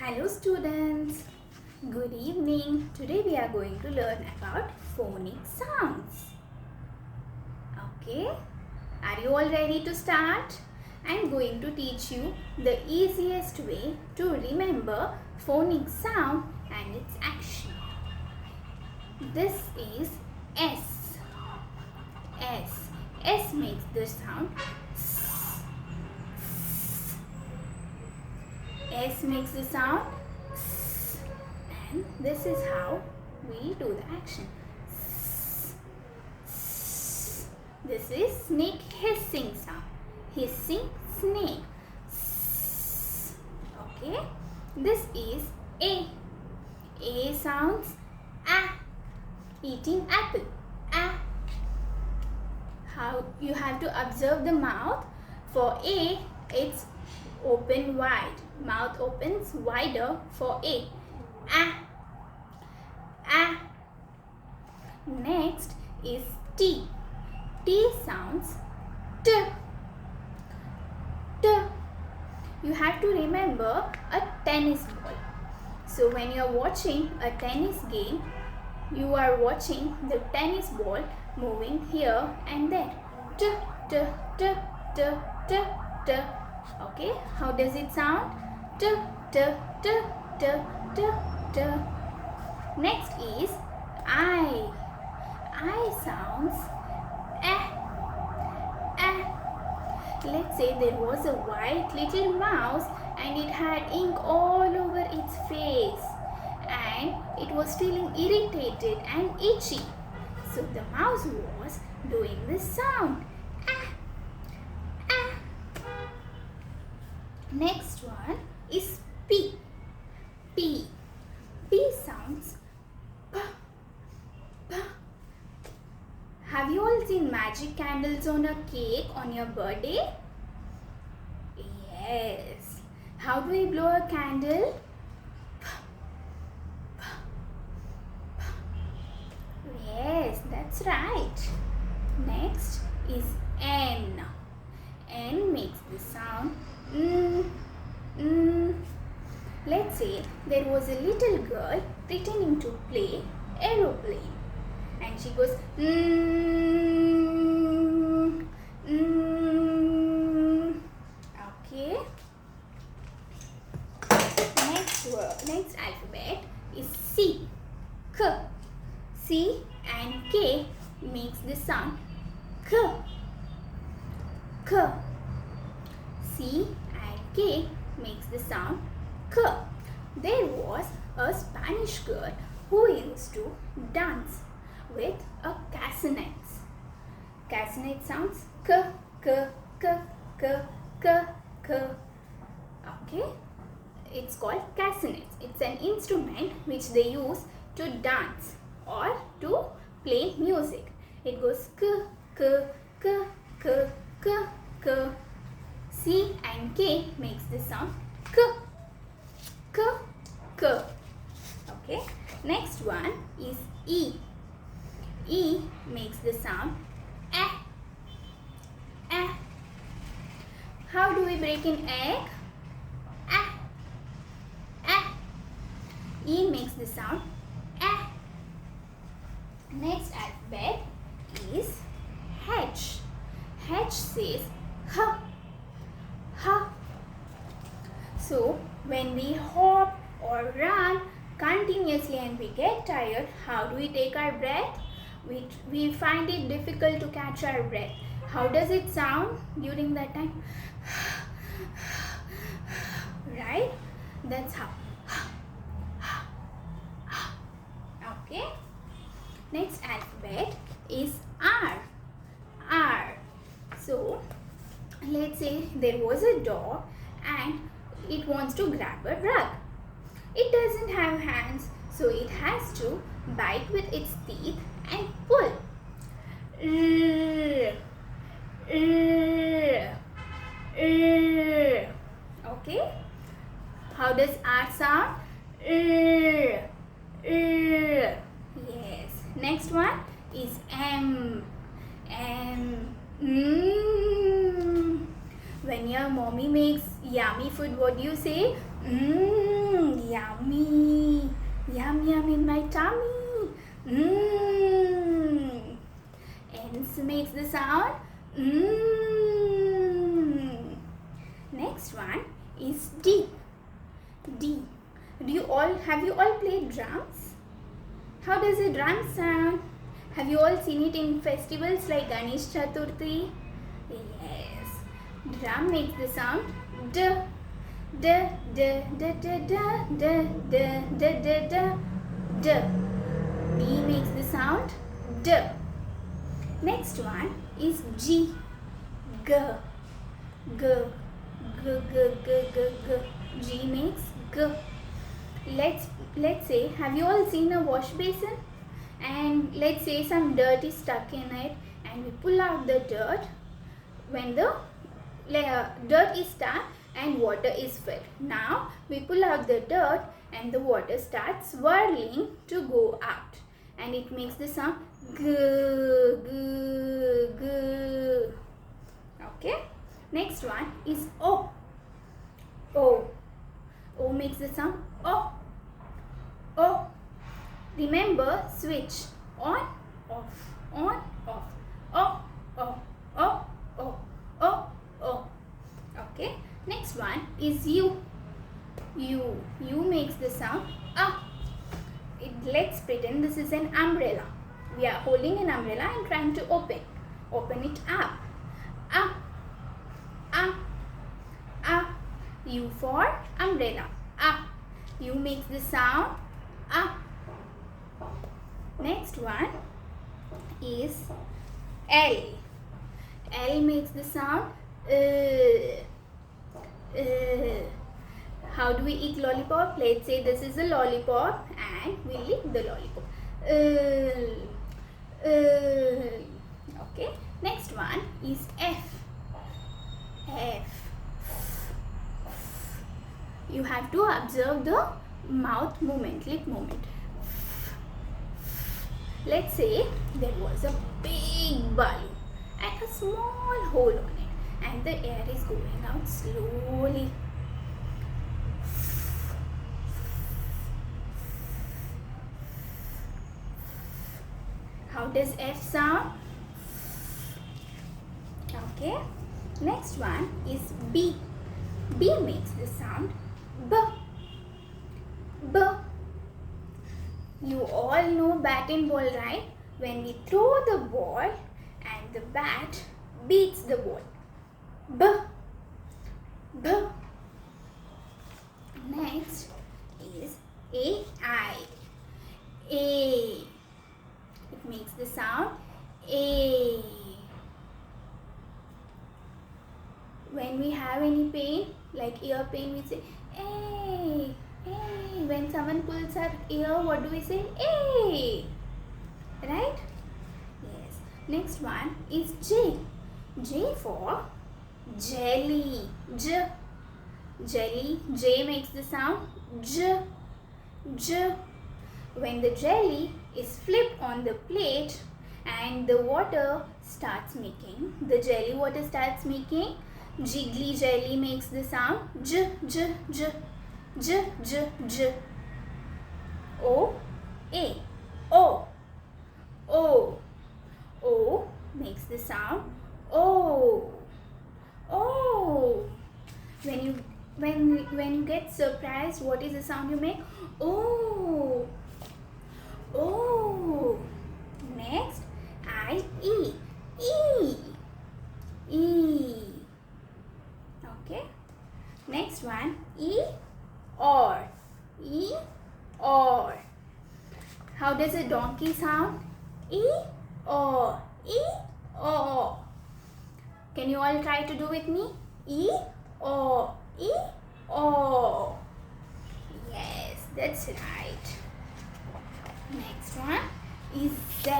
Hello students, good evening. Today we are going to learn about phonic sounds. Okay, are you all ready to start? I am going to teach you the easiest way to remember phonic sound and its action. This is S. S. S makes the sound S. S makes the sound S, and this is how we do the action. S, S. This is snake hissing sound. Hissing snake. S. Okay. This is A. A sounds A. Eating apple. A. How you have to observe the mouth. For A, it's open wide. Mouth opens wider for A. A. A. Next is T. T sounds T. T. You have to remember a tennis ball. So when you are watching a tennis game, you are watching the tennis ball moving here and there. T, T, T, T, T, T. Okay, how does it sound? T, T, T, T, T, T. Next is I. I sounds eh, eh. Let's say there was a white little mouse and it had ink all over its face and it was feeling irritated and itchy. So the mouse was doing this sound. Next one is P. P. P sounds P. P. Have you all seen magic candles on a cake on your birthday? Yes. How do we blow a candle? P. P. P. Yes, that's right. Next is N. N makes the sound Let's say there was a little girl pretending to play aeroplane and she goes Okay. Next alphabet is C. K. C and K makes the sound K. K. C and K makes the sound K. There was a Spanish girl who used to dance with a castanets. Castanet sounds K, K, K, K, K, K. Okay. It's called castanets. It's an instrument which they use to dance or to play music. It goes K, K, K, K, K, K. C and K makes the sound K, K, K. Okay. Next one is E. E makes the sound Eh, Eh. How do we break an egg? Eh, Eh. E makes the sound Eh. Next alphabet is H. H says H. Ha. So when we hop or run continuously and we get tired, how do we take our breath? We find it difficult to catch our breath. How does it sound during that time? Right? That's how. Okay. Next alphabet is R. R. So let's say there was a dog and it wants to grab a rug. It doesn't have hands, so it has to bite with its teeth and pull. Okay? How does R sound? Yes. Next one is M. M. When your mommy makes yummy food, what do you say? Yummy. Yum yum in my tummy. Mmm. Ends makes the sound mmm. Next one is D. D. Have you all played drums? How does a drum sound? Have you all seen it in festivals like Ganesh Chaturthi? Yes. Drum makes the sound D. D. D. D. D. D. D. D. D. D. D. D. D makes the sound D. Next one is G. G. G. G. G. G. G. G. G makes G. Let's say, have you all seen a wash basin? And let's say some dirt is stuck in it, and we pull out the dirt when the dirt is stuck and water is filled. Now we pull out the dirt and the water starts swirling to go out, and it makes the sound g g g. Okay. Next one is O. O. O makes the sound O. O. Remember, switch on, off, on, off. O, O, O, O, O, O. Okay. Next one is U. U. U makes the sound A. Let's pretend this is an umbrella. We are holding an umbrella and trying to open it up. A. A. A. U for umbrella. A. U makes the sound A. Next one is L. L makes the sound How do we eat lollipop? Let's say this is a lollipop and we lick the lollipop. Okay. Next one is F. F. You have to observe the mouth movement, lip movement. Let's say there was a big balloon and a small hole on it, and the air is going out slowly. How does F sound? Okay. Next one is B. B makes the sound B. B. You all know bat and ball, right? When we throw the ball and the bat beats the ball. B. B. Next is A-I. A. It makes the sound A. When we have any pain, like ear pain, we say A. A. When someone pulls our ear, what do we say? A. Right? Yes. Next one is J. J for jelly. J. Jelly. J makes the sound J. J. When the jelly is flipped on the plate and the water starts making, the jelly water starts making, jiggly jelly makes the sound J, J, J, J, J, J. O, A. O. O. O makes the sound O. O. When you get surprised, what is the sound you make? O. O. Next, I-E. E. E. Okay. Next one, E-or. E-or. How does a donkey sound? E-or. E-or. Can you all try to do with me? E-or. E-or. Yes, that's right. Next one is Z.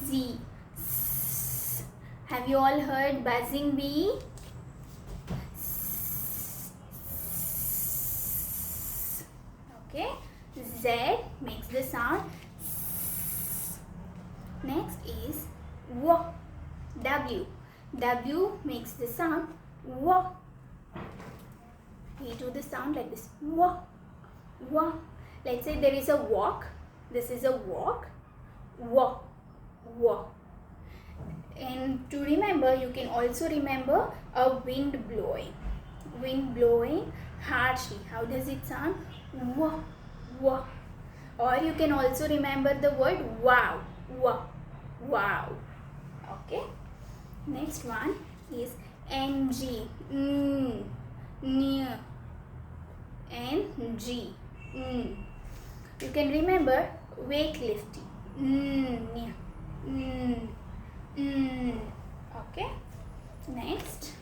Z. S. Have you all heard buzzing bee? Okay. Z makes the sound S. Next is W. W. W makes the sound W. We do the sound like this. W. wa. Let's say there is a walk. This is a walk. Wa, wa. And to remember, you can also remember a wind blowing. Wind blowing harshly. How does it sound? Wa, wa. Or you can also remember the word wow. Wa, wow. Okay. Next one is ng. N, n, ng. N. You can remember weightlifting. N, n, n. Okay. Next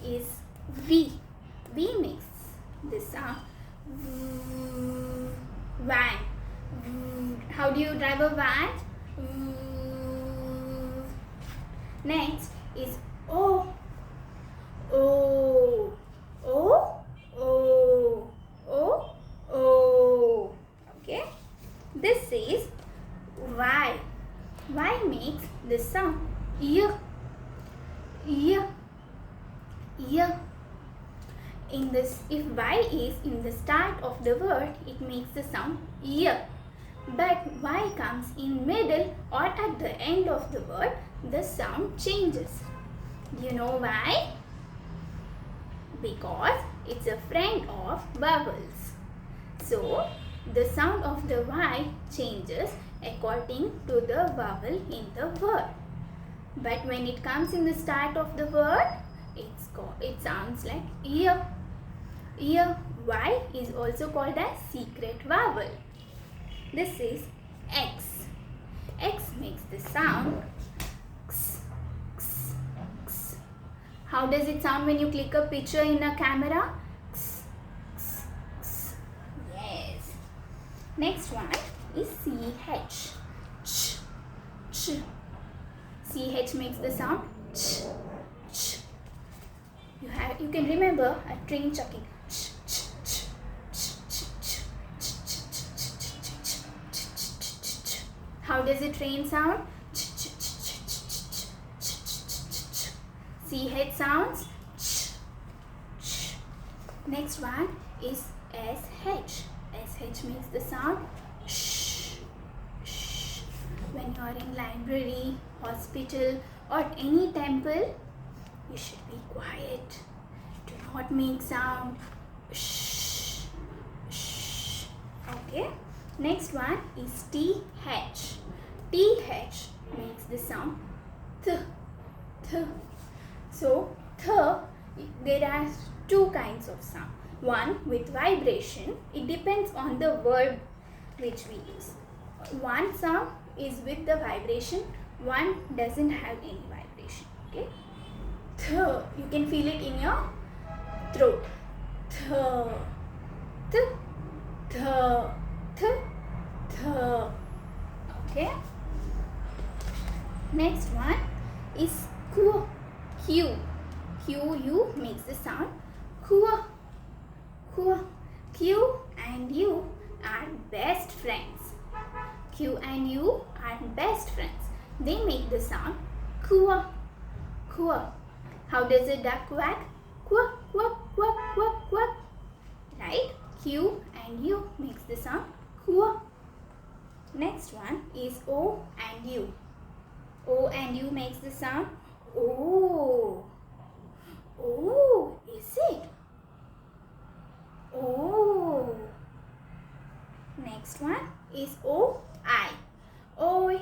is v. V makes this sound. Van. How do you drive a van? Next is O. O. O. O. O. O. Okay. This is Y. Y makes this sound. Y. Y. Y. In this, if Y is in the start of the word, it makes the sound Y. But Y comes in middle or at the end of the word, the sound changes. Do you know why? Because it's a friend of vowels. So, the sound of the Y changes according to the vowel in the word. But when it comes in the start of the word, it sounds like Y. Y. Y is also called as secret vowel. This is X. X makes the sound X, X, X. How does it sound when you click a picture in a camera? X, X, X. Yes. Next one is CH. Ch, ch. CH makes the sound ch, ch. You can remember a train chucking. Ch, ch, ch, ch, ch, ch, ch, ch, ch, ch, ch, ch, ch. How does a train sound? Ch, ch, ch, ch, ch, ch, ch, ch, ch. CH sounds ch, ch. Next one is SH. SH makes the sound sh, sh. When you are in library, hospital or any temple, you should be quiet. Do not make sound. Shh. Shh. Okay. Next one is TH. TH makes the sound th. Th. So, there are two kinds of sound. One with vibration. It depends on the word which we use. One sound is with the vibration. One doesn't have any vibration. Okay. Th. You can feel it in your throat. Th. Th. Th. Th. Th. Okay. Next one is Q. Q. Q makes the sound Q. Q. Q and U are best friends. Q and U are best friends. They make the sound Q. Q. How does a duck quack? Quack, quack, quack, quack, quack. Right? Q and U makes the sound Q. Next one is O and U. O and U makes the sound O. Oh, is it? Oh. Next one is O-I. Oi.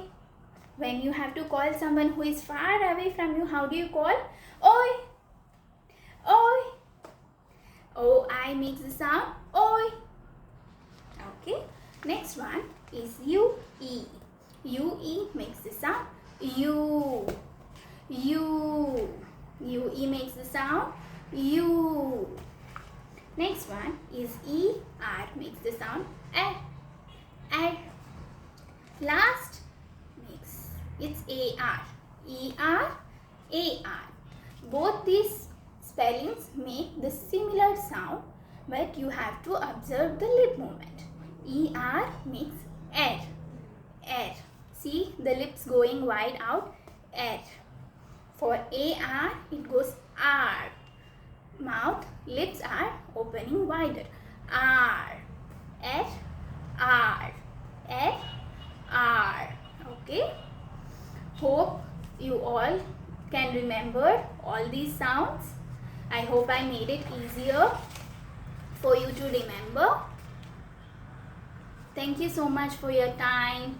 When you have to call someone who is far away from you, how do you call? Oi. Oi. O-I makes the sound Oi. Okay. Next one is U-E. U-E makes the sound U. U. U-E makes the sound U. Next one is E-R makes the sound A. A. Last makes it's A-R. E-R, A-R. Both these spellings make the similar sound, but you have to observe the lip movement. E-R makes air. Air. See the lips going wide out. Air. For A-R, it goes R. Mouth, lips are opening wider. R. R, R, R, R. Okay. Hope you all can remember all these sounds. I hope I made it easier for you to remember. Thank you so much for your time.